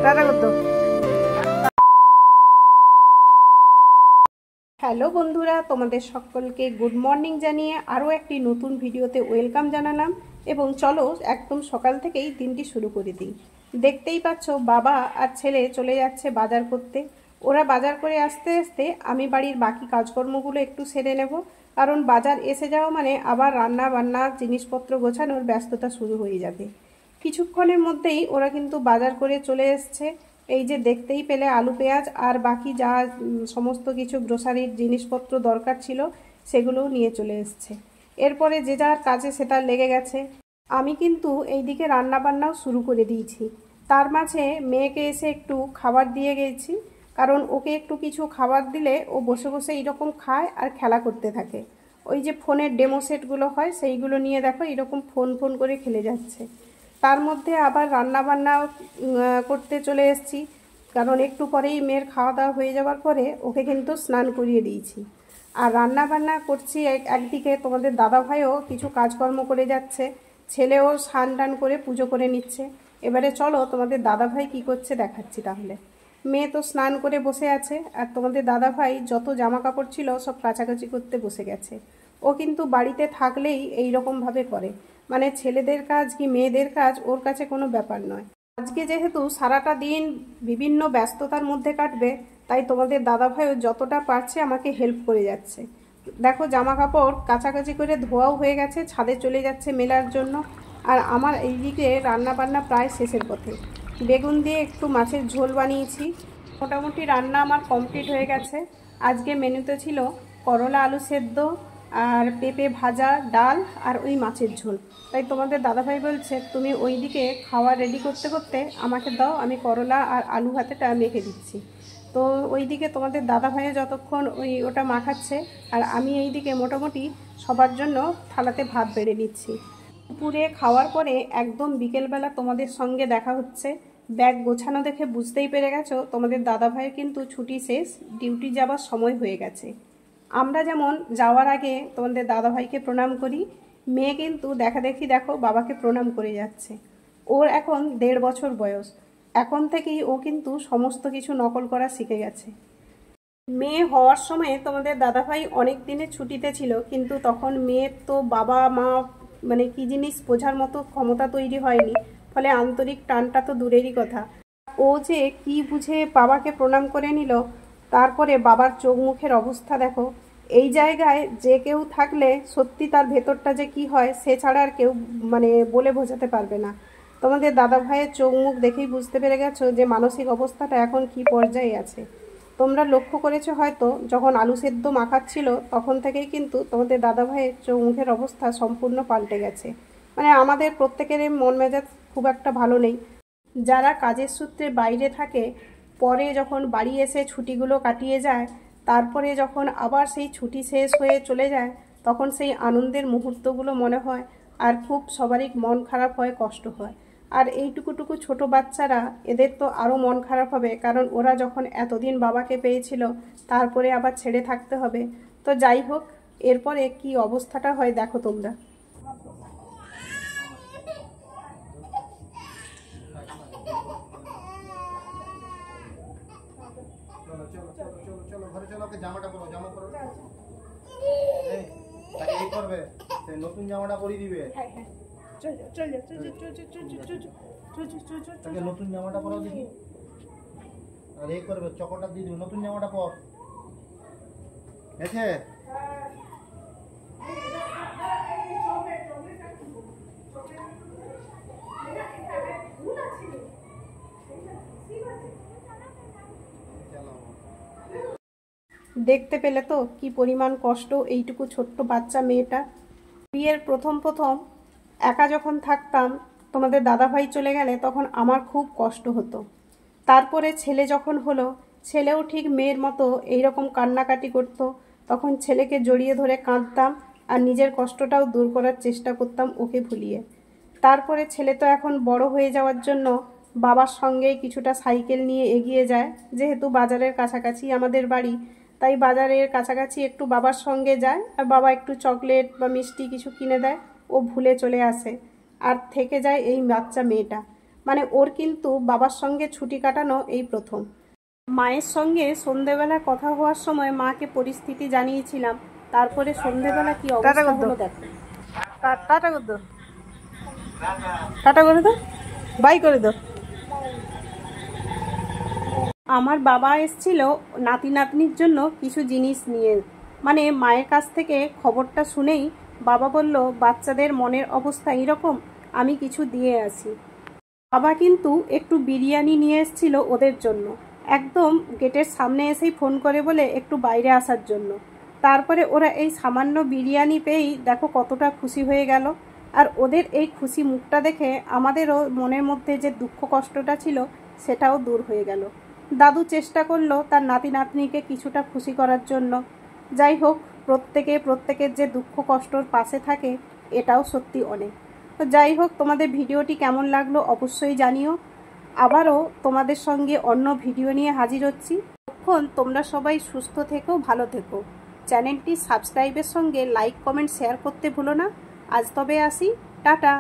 Tata করতো। Hello বন্ধুরা, তোমাদের সকলকে গুড মর্নিং জানিয়ে আরও একটি নতুন ভিডিওতে ওয়েলকাম জানালাম। এবং চলো একদম সকাল থেকেই দিনটি শুরু করে দিই। দেখতেই পাচ্ছ বাবা আর ছেলে চলে যাচ্ছে বাজার করতে। ওরা বাজার করে আসতে আসতে আমি বাড়ির বাকি কাজকর্মগুলো একটু সেরে নেব, কারণ বাজার এসে যাওয়া মানে আবার রান্না বান্না জিনিসপত্র গোছানোর ব্যস্ততা শুরু হয়ে যাবে। কিছুক্ষণের মধ্যেই ওরা কিন্তু বাজার করে চলে এসছে। এই যে দেখতেই পেলে আলু পেঁয়াজ আর বাকি যা সমস্ত কিছু গ্রোসারির জিনিসপত্র দরকার ছিল সেগুলোও নিয়ে চলে এসছে। এরপরে যে যার কাজে সেটা লেগে গেছে। আমি কিন্তু এইদিকে রান্নাবান্নাও শুরু করে দিয়েছি। তার মাঝে মেয়েকে এসে একটু খাবার দিয়ে গেছি, কারণ ওকে একটু কিছু খাবার দিলে ও বসে বসে এইরকম খায় আর খেলা করতে থাকে। ওই যে ফোনের ডেমো সেটগুলো হয় সেইগুলো নিয়ে দেখো এইরকম ফোন ফোন করে খেলে যাচ্ছে। তার মধ্যে আবার রান্নাবান্না করতে চলে এসেছি, কারণ একটু পরেই মেয়ের খাওয়া দাওয়া হয়ে যাওয়ার পরে ওকে কিন্তু স্নান করিয়ে দিয়েছি। আর রান্নাবান্না করছি একদিকে, তোমাদের দাদাভাইও কিছু কাজকর্ম করে যাচ্ছে, ছেলেও স্নান টান করে পুজো করে নিচ্ছে। এবারে চলো তোমাদের দাদাভাই কি করছে দেখাচ্ছি। তাহলে মেয়ে তো স্নান করে বসে আছে, আর তোমাদের দাদাভাই যত জামা কাপড় ছিল সব কাচাকাচি করতে বসে গেছে। ও কিন্তু বাড়িতে থাকলেই এই রকমভাবে করে, মানে ছেলেদের কাজ কি মেয়েদের কাজ ওর কাছে কোনো ব্যাপার নয়। আজকে যেহেতু সারাটা দিন বিভিন্ন ব্যস্ততার মধ্যে কাটবে, তাই তোমাদের দাদাভাইও যতটা পারছে আমাকে হেল্প করে যাচ্ছে। দেখো জামা কাপড় কাচাকাচি করে ধোয়াও হয়ে গেছে, ছাদে চলে যাচ্ছে মেলার জন্য। আর আমার এইদিকে রান্না বান্না প্রায় শেষের পথে। বেগুন দিয়ে একটু মাছের ঝোল বানিয়েছি, মোটামুটি রান্না আমার কমপ্লিট হয়ে গেছে। আজকে মেনুতে ছিল করলা আলু সেদ্ধ আর পেঁপে ভাজা, ডাল আর ওই মাছের ঝোল। তাই তোমাদের দাদাভাই বলছে তুমি ওই দিকে খাওয়া রেডি করতে করতে আমাকে দাও, আমি করলা আর আলু ভাতেটা মেখে দিচ্ছি। তো ওই দিকে তোমাদের দাদাভাইও যতক্ষণ ওটা মাখাচ্ছে, আর আমি এই দিকে মোটামুটি সবার জন্য থালাতে ভাত বেড়ে নিচ্ছি। দুপুরে খাওয়ার পরে একদম বিকেলবেলা তোমাদের সঙ্গে দেখা হচ্ছে। ব্যাগ গোছানো দেখে বুঝতেই পেরে গেছো তোমাদের দাদাভাইয়ের কিন্তু ছুটি শেষ, ডিউটি যাবার সময় হয়ে গেছে। আমরা যেমন যাওয়ার আগে তোমাদের দাদাভাইকে প্রণাম করি, মেয়ে কিন্তু দেখা দেখি দেখো বাবাকে প্রণাম করে যাচ্ছে। ওর এখন 1.5 বছর বয়স, এখন থেকেই ও কিন্তু সমস্ত কিছু নকল করা শিখে গেছে। মেয়ে হওয়ার সময় তোমাদের দাদাভাই অনেক দিনের ছুটিতে ছিল, কিন্তু তখন মেয়ের তো বাবা মা মানে কি জিনিস বোঝার মতো ক্ষমতা তৈরি হয়নি, ফলে আন্তরিক টানটা তো দূরেরই কথা। ও যে কি বুঝে বাবাকে প্রণাম করে নিল, তারপরে বাবার চোখ মুখের অবস্থা দেখো। এই জায়গায় যে কেউ থাকলে সত্যি তার ভেতরটা যে কি হয় সে ছাড়া আর কেউ মানে বলে বোঝাতে পারবে না। তোমাদের দাদা ভাইয়ের চোখ মুখ দেখেই বুঝতে পেরে গেছো যে মানসিক অবস্থাটা এখন কি পর্যায়ে আছে। তোমরা লক্ষ্য করেছো হয়তো, যখন আলু সেদ্ধ মাখাচ্ছিল তখন থেকেই কিন্তু তোমাদের দাদা ভাইয়ের চোখ মুখের অবস্থা সম্পূর্ণ পাল্টে গেছে। মানে আমাদের প্রত্যেকেরই মন মেজাজ খুব একটা ভালো নেই। যারা কাজের সূত্রে বাইরে থাকে, পরে যখন বাড়ি এসে ছুটিগুলো কাটিয়ে যায়, তারপরে যখন আবার সেই ছুটি শেষ হয়ে চলে যায়, তখন সেই আনন্দের মুহূর্তগুলো মনে হয়, আর খুব সবারই মন খারাপ হয়, কষ্ট হয়। আর এইটুকুটুকু ছোট বাচ্চারা, এদের তো আরও মন খারাপ হবে, কারণ ওরা যখন এতদিন বাবাকে পেয়েছিল তারপরে আবার ছেড়ে থাকতে হবে। তো যাই হোক, এরপরে কি অবস্থাটা হয় দেখো তোমরা। চলো চলো চলো চলো চলো ঘরে চলো, ওকে জামাটা পরো, জামা পরো। এই তাকে এই করবে, সেই নতুন জামাটা পরিয়ে দিবে। হ্যাঁ হ্যাঁ, চল চল চল চল চল। তাকে নতুন জামাটা পরাও দেখি। আর এই করবে, চকোটা দিয়ে দিবে, নতুন জামাটা পর। গেছে? দেখতে পেলে তো কি পরিমাণ কষ্ট এইটুকু ছোট্ট বাচ্চা মেয়েটা। বিয়ের প্রথম প্রথম একা যখন থাকতাম, তোমাদের দাদাভাই চলে গেলে তখন আমার খুব কষ্ট হতো। তারপরে ছেলে যখন হলো, ছেলেও ঠিক মেয়ের মতো এইরকম কান্নাকাটি করতো, তখন ছেলেকে জড়িয়ে ধরে কাঁদতাম আর নিজের কষ্টটাও দূর করার চেষ্টা করতাম ওকে ভুলিয়ে। তারপরে ছেলে তো এখন বড় হয়ে যাওয়ার জন্য বাবার সঙ্গেই কিছুটা সাইকেল নিয়ে এগিয়ে যায়, যেহেতু বাজারের কাছাকাছি আমাদের বাড়ি, তাই বাজারের কাছাকাছি একটু বাবার সঙ্গে যায়, আর বাবা একটু চকলেট বা মিষ্টি কিছু কিনে দেয়, ও ভুলে চলে আসে। আর থেকে যায় এই বাচ্চা মেয়েটা। মানে ওর কিন্তু বাবার সঙ্গে ছুটি কাটানো এই প্রথম। মায়ের সঙ্গে সন্ধেবেলা কথা হওয়ার সময় মাকে পরিস্থিতি জানিয়েছিলাম, তারপরে সন্ধেবেলা কি অবস্থা হলো দেখো। টাটা করে দাও, টাটা করে দাও, বাই করে দাও। আমার বাবা এসেছিল নাতি নাতনির জন্য কিছু জিনিস নিয়ে, মানে মায়ের কাছ থেকে খবরটা শুনেই বাবা বলল বাচ্চাদের মনের অবস্থা এরকম, আমি কিছু দিয়ে আসি। বাবা কিন্তু একটু বিরিয়ানি নিয়ে এসেছিল ওদের জন্য, একদম গেটের সামনে এসেই ফোন করে বলে একটু বাইরে আসার জন্য। তারপরে ওরা এই সামান্য বিরিয়ানি পেয়েই দেখো কতটা খুশি হয়ে গেল। আর ওদের এই খুশি মুখটা দেখে আমাদেরও মনের মধ্যে যে দুঃখ কষ্টটা ছিল সেটাও দূর হয়ে গেল। দাদু চেষ্টা করলো তার নাতি নাতনিকে কিছুটা খুশি করার জন্য। যাই হোক, প্রত্যেকের যে দুঃখ কষ্টর পাশে থাকে এটাও সত্যি অনেক। তো যাই হোক, তোমাদের ভিডিওটি কেমন লাগলো অবশ্যই জানিও। আবারও তোমাদের সঙ্গে অন্য ভিডিও নিয়ে হাজির হচ্ছি। তখন তোমরা সবাই সুস্থ থেকো, ভালো থেকো। চ্যানেলটি সাবস্ক্রাইবের সঙ্গে লাইক কমেন্ট শেয়ার করতে ভুলো না। আজ তবে আসি, টাটা।